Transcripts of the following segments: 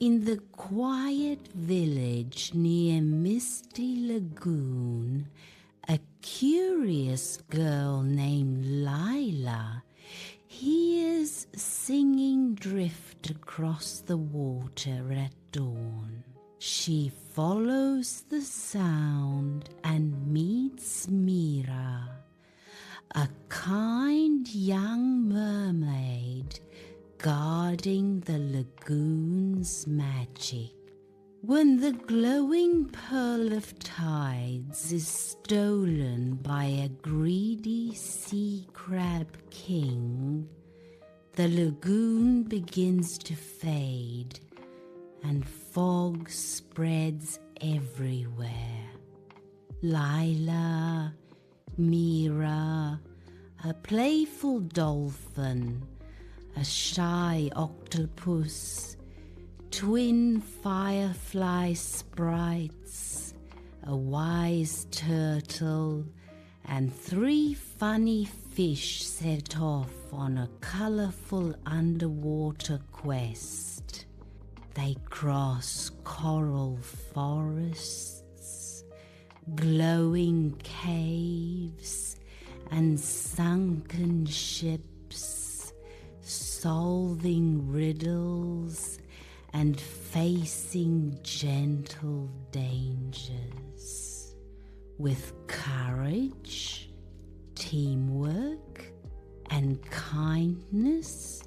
In the quiet village near Misty Lagoon, a curious girl named Lila hears singing drift across the water at dawn. She follows the sound and meets Mira, a kind young mermaid guarding the lagoon's magic. When the glowing pearl of tides is stolen by a greedy sea crab king, the lagoon begins to fade and fog spreads everywhere. Lila, Mira, a playful dolphin, a shy octopus, twin firefly sprites, a wise turtle, and 3 funny fish set off on a colorful underwater quest. They cross coral forests, glowing caves, and sunken ships, solving riddles and facing gentle dangers. With courage, teamwork, and kindness,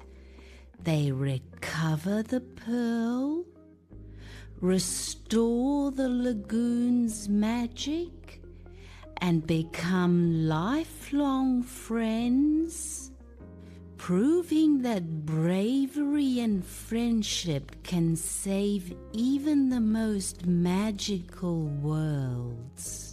they recover the pearl, restore the lagoon's magic, and become lifelong friends, proving that bravery and friendship can save even the most magical worlds.